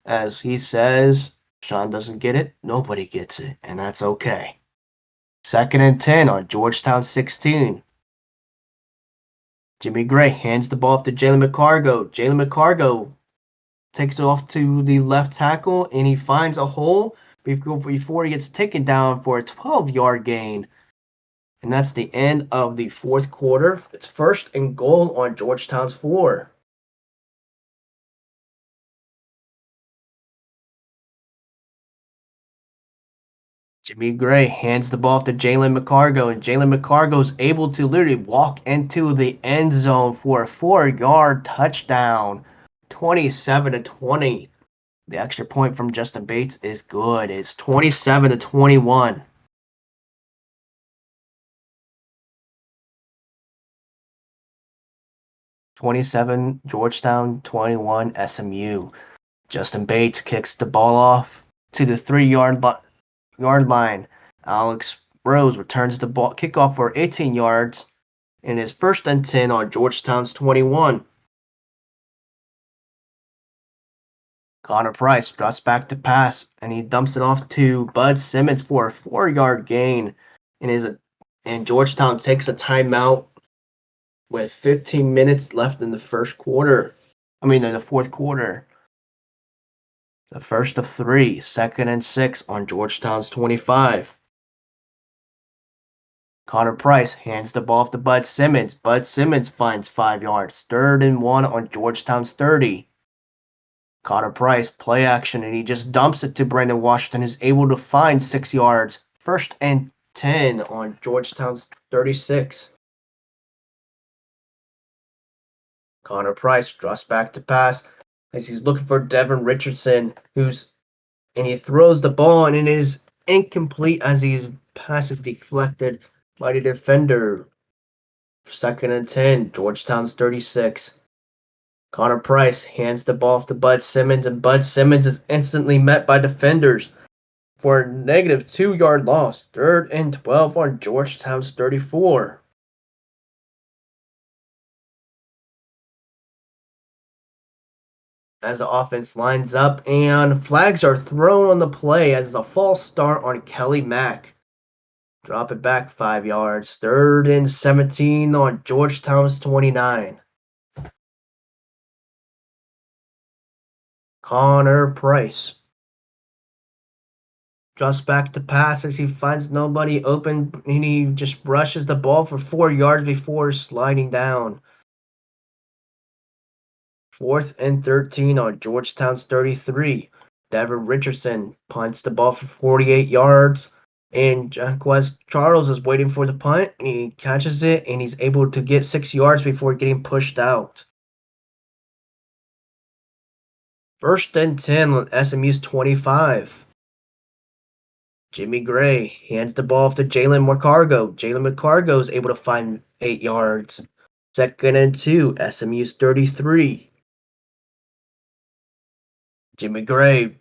As he says, Sean doesn't get it. Nobody gets it, and that's okay. 2nd and 10 on Georgetown 16. Jimmy Gray hands the ball off to Jalen McCargo. Jalen McCargo takes it off to the left tackle, and he finds a hole before he gets taken down for a 12-yard gain. And that's the end of the fourth quarter. It's 1st and goal on Georgetown's 4. Jimmy Gray hands the ball to Jalen McCargo, and Jalen McCargo is able to literally walk into the end zone for a 4-yard touchdown. 27-20. The extra point from Justin Bates is good. It's 27-21. 27 Georgetown, 21 SMU. Justin Bates kicks the ball off to the 3-yard line. Alex Rose returns the ball kickoff for 18 yards and is 1st and 10 on Georgetown's 21. Connor Price drops back to pass and he dumps it off to Bud Simmons for a 4-yard gain and Georgetown takes a timeout with 15 minutes left in the fourth quarter. The first of 3, 2nd and 6 on Georgetown's 25. Connor Price hands the ball off to Bud Simmons. Bud Simmons finds 5 yards. 3rd and 1 on Georgetown's 30. Connor Price, play action, and he just dumps it to Brandon Washington, who's able to find 6 yards. 1st and 10 on Georgetown's 36. Connor Price drops back to pass as he's looking for Devin Richardson, and he throws the ball, and it is incomplete as his pass is deflected by the defender. 2nd and 10, Georgetown's 36. Connor Price hands the ball off to Bud Simmons, and Bud Simmons is instantly met by defenders for a negative 2-yard loss. 3rd and 12 on Georgetown's 34. As the offense lines up, and flags are thrown on the play as a false start on Kelly Mack. Drop it back 5 yards. 3rd and 17 on Georgetown's 29. Connor Price drops back to pass as he finds nobody open, and he just rushes the ball for 4 yards before sliding down. 4th and 13 on Georgetown's 33. Devin Richardson punts the ball for 48 yards, and Jaquez Charles is waiting for the punt, and he catches it, and he's able to get 6 yards before getting pushed out. 1st and 10 on SMU's 25. Jimmy Gray hands the ball off to Jalen McCargo. Jalen McCargo is able to find 8 yards. 2nd and 2, SMU's 33. Jimmy Gray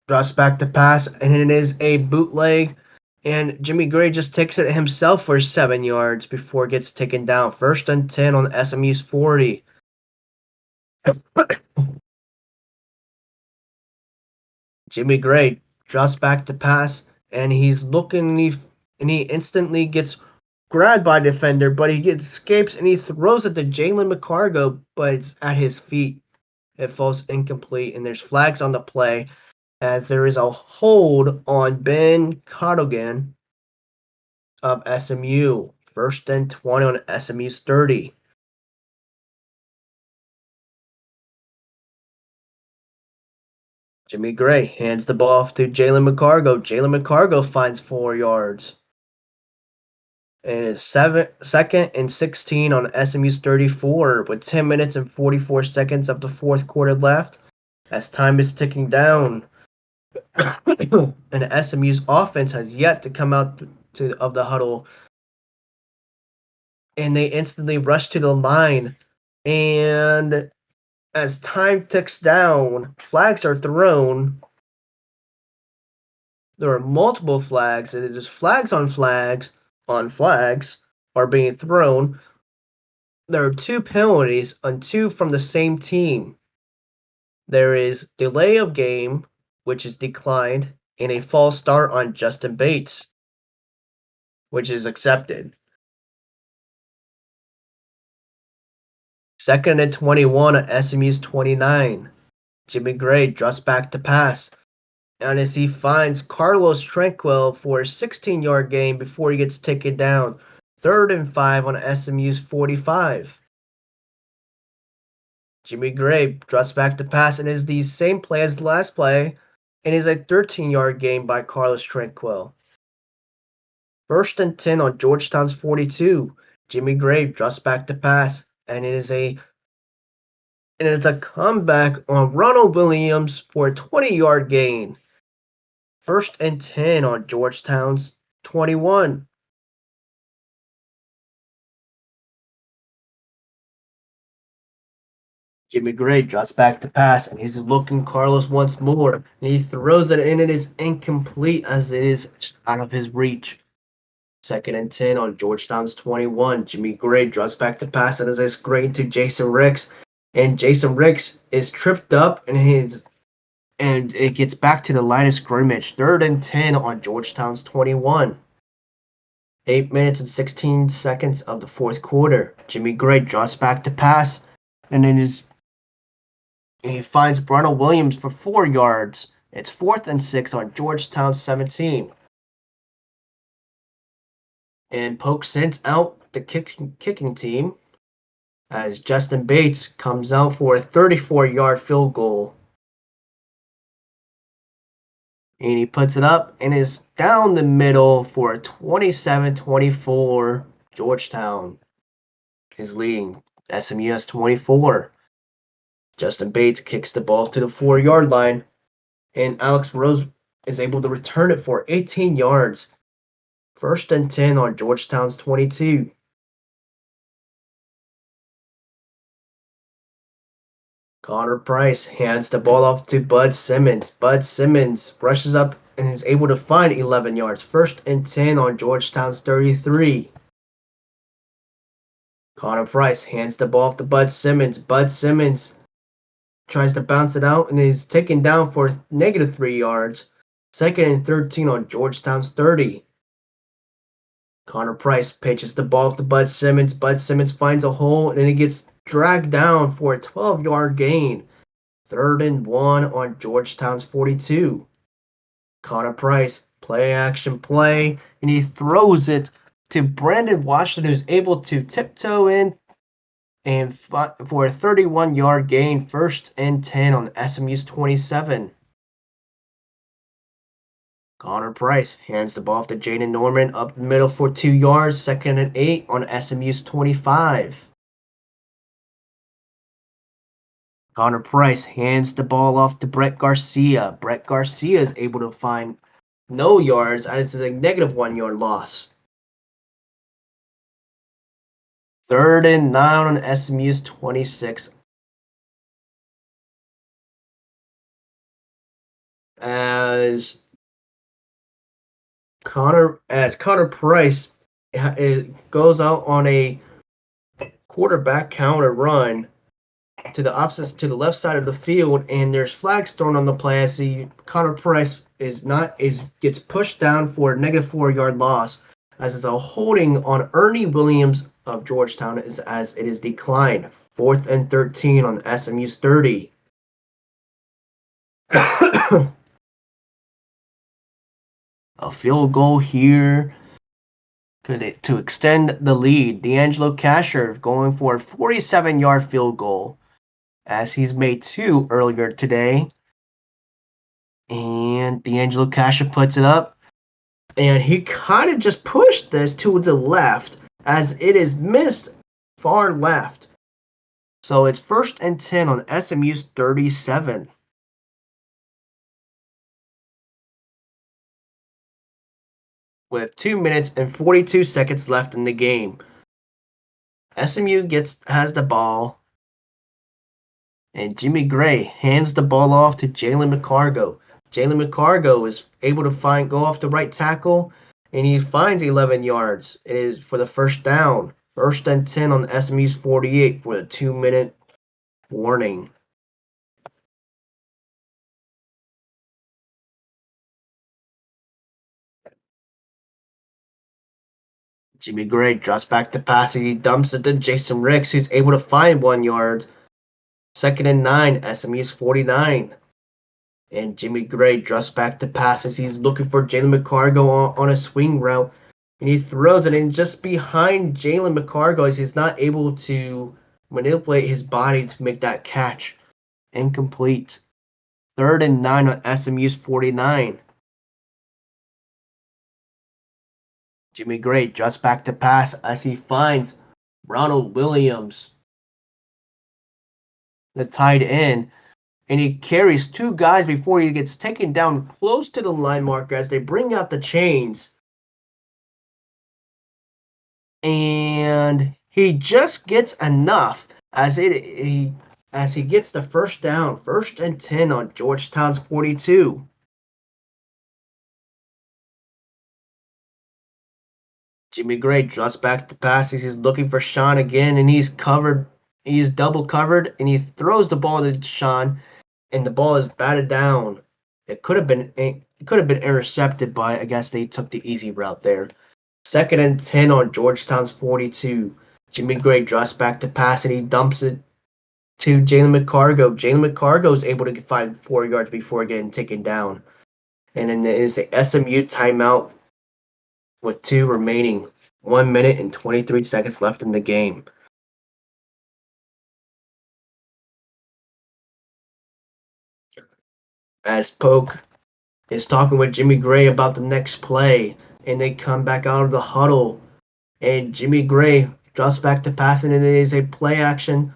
drops back to pass, and it is a bootleg, and Jimmy Gray just takes it himself for 7 yards before it gets taken down. 1st and 10 on SMU's 40. Jimmy Gray drops back to pass, and he's looking, and he instantly gets grabbed by the defender, but he escapes, and he throws it to Jalen McCargo, but it's at his feet. It falls incomplete, and there's flags on the play as there is a hold on Ben Cadogan of SMU. 1st and 20 on SMU's 30. Jimmy Gray hands the ball off to Jalen McCargo. Jalen McCargo finds 4 yards. And it's 2nd and 16 on SMU's 34 with 10 minutes and 44 seconds of the fourth quarter left as time is ticking down. And SMU's offense has yet to come out of the huddle. And they instantly rush to the line. And as time ticks down, flags are thrown. there are multiple flags, and it is flags on flags are being thrown. There are 2 penalties on 2 from the same team. There is delay of game, which is declined, and a false start on Justin Bates, which is accepted. 2nd and 21 on SMU's 29. Jimmy Gray drops back to pass, and as he finds Carlos Tranquil for a 16-yard gain before he gets taken down. 3rd and 5 on SMU's 45. Jimmy Gray drops back to pass, and is the same play as the last play, and is a 13-yard gain by Carlos Tranquil. 1st and 10 on Georgetown's 42. Jimmy Gray drops back to pass, and it's a comeback on Ronald Williams for a 20-yard gain. 1st and 10 on Georgetown's 21. Jimmy Gray drops back to pass, and he's looking Carlos once more, and he throws it, and it is incomplete as it is just out of his reach. 2nd and 10 on Georgetown's 21. Jimmy Gray drops back to pass, and is great to Jason Ricks, and Jason Ricks is tripped up, and it gets back to the line of scrimmage. 3rd and 10 on Georgetown's 21. 8 minutes and 16 seconds of the 4th quarter. Jimmy Gray drops back to pass, and he finds Ronald Williams for 4 yards. It's 4th and 6 on Georgetown's 17. And Polk sends out the kicking team as Justin Bates comes out for a 34-yard field goal. And he puts it up and is down the middle for a 27-24. Georgetown is leading. SMU has 24. Justin Bates kicks the ball to the 4-yard line, and Alex Rose is able to return it for 18 yards. 1st and 10 on Georgetown's 22. Connor Price hands the ball off to Bud Simmons. Bud Simmons rushes up and is able to find 11 yards. 1st and 10 on Georgetown's 33. Connor Price hands the ball off to Bud Simmons. Bud Simmons tries to bounce it out and is taken down for -3 yards. 2nd and 13 on Georgetown's 30. Connor Price pitches the ball to Bud Simmons. Bud Simmons finds a hole, and then he gets dragged down for a 12-yard gain. 3rd and 1 on Georgetown's 42. Connor Price, play action play, and he throws it to Brandon Washington, who's able to tiptoe in and for a 31-yard gain. 1st and 10 on SMU's 27. Connor Price hands the ball off to Jaden Norman up the middle for 2 yards. 2nd and 8 on SMU's 25. Connor Price hands the ball off to Brett Garcia. Brett Garcia is able to find no yards as it's a -1 yard loss. 3rd and 9 on SMU's 26. As Connor Price goes out on a quarterback counter run to the left side of the field, and there's flags thrown on the play. As Connor Price gets pushed down for a -4 yard loss, as it's a holding on Ernie Williams of Georgetown as it is declined. 4th and 13 on SMU's 30. A field goal here to extend the lead. D'Angelo Casher going for a 47-yard field goal, as he's made 2 earlier today. And D'Angelo Casher puts it up, and he kind of just pushed this to the left as it is missed far left. So it's 1st and 10 on SMU's 37. With 2 minutes and 42 seconds left in the game. SMU has the ball, and Jimmy Gray hands the ball off to Jalen McCargo. Jalen McCargo is able to go off the right tackle, and he finds 11 yards. It is for the first down. First and 10 on the SMU's 48 for the 2-minute warning. Jimmy Gray drops back to pass and he dumps it to Jason Ricks, who's able to find 1 yard. Second and 9, SMU's 49. And Jimmy Gray drops back to pass as he's looking for Jalen McCargo on a swing route. And he throws it in just behind Jalen McCargo as he's not able to manipulate his body to make that catch. Incomplete. Third and 9 on SMU's 49. Jimmy Gray drops back to pass as he finds Ronald Williams, the tight end, and he carries 2 guys before he gets taken down close to the line marker as they bring out the chains. And he just gets enough as he gets the first down, first and 10 on Georgetown's 42. Jimmy Gray drops back to pass. He's looking for Sean again, and he's covered. He's double covered, and he throws the ball to Sean, and the ball is batted down. It could have been intercepted, but I guess they took the easy route there. Second and 10 on Georgetown's 42. Jimmy Gray drops back to pass, and he dumps it to Jalen McCargo. Jalen McCargo is able to find 4 yards before getting taken down. And then there is a SMU timeout with 2 remaining. 1 minute and 23 seconds left in the game. As Polk is talking with Jimmy Gray about the next play, and they come back out of the huddle, and Jimmy Gray drops back to passing, and it is a play action.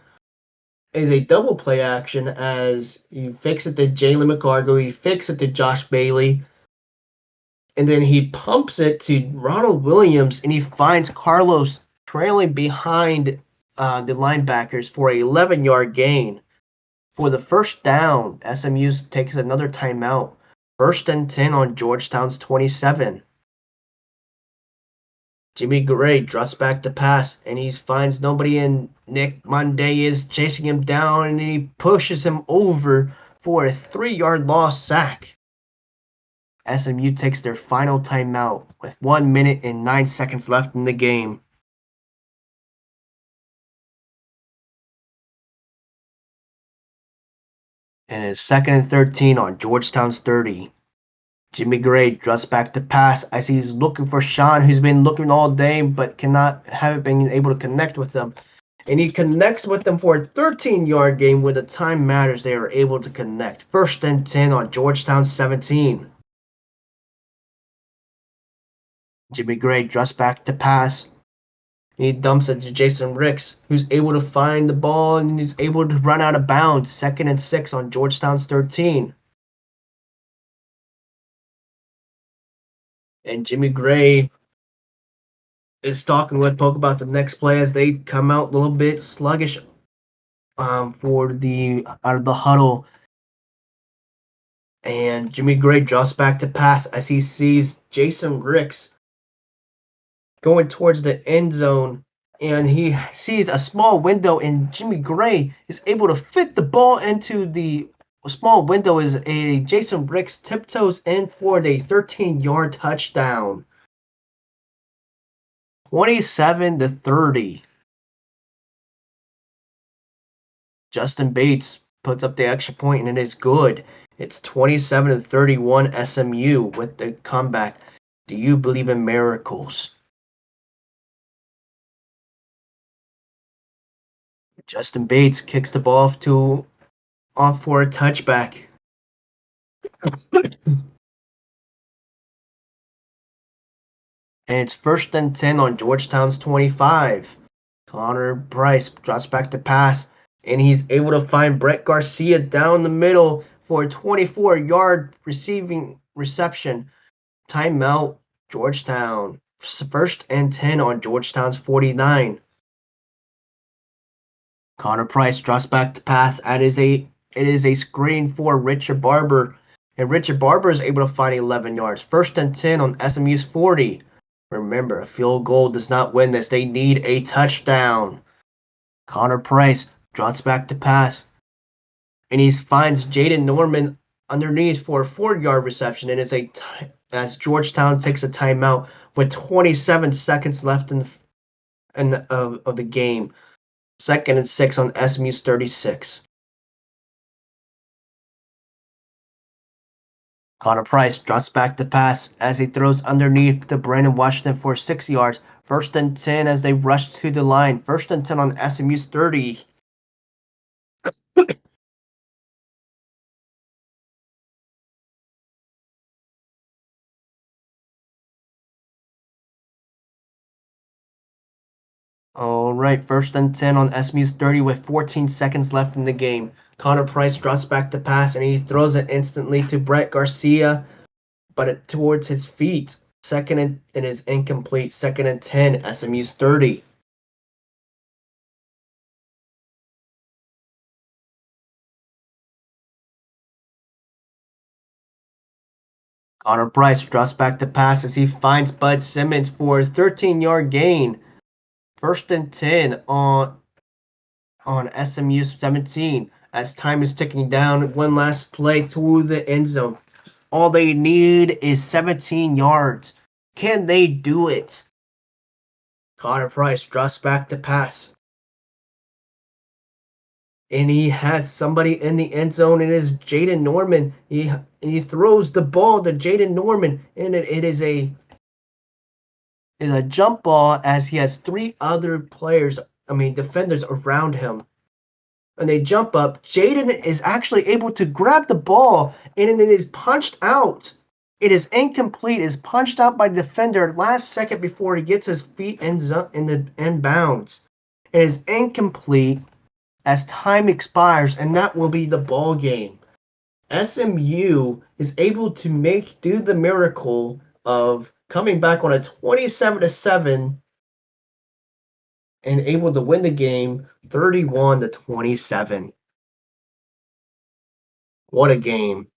It is a double play action as he fakes it to Jalen McCargo, he fakes it to Josh Bailey, and then he pumps it to Ronald Williams, and he finds Carlos trailing behind the linebackers for an 11-yard gain. For the first down, SMU takes another timeout. First and 10 on Georgetown's 27. Jimmy Gray drops back to pass, and he finds nobody, and Nick Monday is chasing him down, and he pushes him over for a 3-yard loss sack. SMU takes their final timeout with 1 minute and 9 seconds left in the game. And it's second and 13 on Georgetown's 30. Jimmy Gray drops back to pass as he's looking for Sean, who's been looking all day but haven't been able to connect with them. And he connects with them for a 13-yard gain. When the time matters, they are able to connect. First and 10 on Georgetown's 17. Jimmy Gray drops back to pass. He dumps it to Jason Ricks, who's able to find the ball and he's able to run out of bounds. Second and 6 on Georgetown's 13. And Jimmy Gray is talking with Polk about the next play as they come out a little bit sluggish for the out of the huddle. And Jimmy Gray drops back to pass as he sees Jason Ricks going towards the end zone, and he sees a small window, and Jimmy Gray is able to fit the ball into the small window as a Jason Ricks tiptoes in for the 13-yard touchdown. 27-30. Justin Bates puts up the extra point, and it is good. It's 27-31 SMU with the comeback. Do you believe in miracles? Justin Bates kicks the ball off for a touchback. And it's first and 10 on Georgetown's 25. Connor Price drops back to pass, and he's able to find Brett Garcia down the middle for a 24-yard reception. Timeout, Georgetown. First and 10 on Georgetown's 49. Connor Price drops back to pass. It is a screen for Richard Barber, And Richard Barber is able to find 11 yards. 1st and 10 on SMU's 40. Remember, a field goal does not win this. They need a touchdown. Connor Price drops back to pass. And he finds Jaden Norman underneath for a 4-yard reception. And as Georgetown takes a timeout with 27 seconds left of the game. 2nd and 6 on SMU's 36. Connor Price drops back to pass as he throws underneath to Brandon Washington for 6 yards. 1st and 10 as they rush to the line. 1st and 10 on SMU's 30. All right, 1st and 10 on SMU's 30 with 14 seconds left in the game. Connor Price drops back to pass and he throws it instantly to Brett Garcia, but towards his feet. Second and it is incomplete. 2nd and 10, SMU's 30. Connor Price drops back to pass as he finds Bud Simmons for a 13-yard gain. 1st and 10 on SMU's 17 as time is ticking down. One last play to the end zone. All they need is 17 yards. Can they do it? Connor Price drops back to pass. And he has somebody in the end zone. It is Jaden Norman. He throws the ball to Jaden Norman, and it is a jump ball as he has 3 other defenders around him. And they jump up. Jaden is actually able to grab the ball, and it is punched out. It is incomplete. It is punched out by the defender last second before he gets his feet in the end bounds. It is incomplete as time expires, and that will be the ball game. SMU is able to do the miracle of coming back on a 27-7 and able to win the game 31-27. What a game.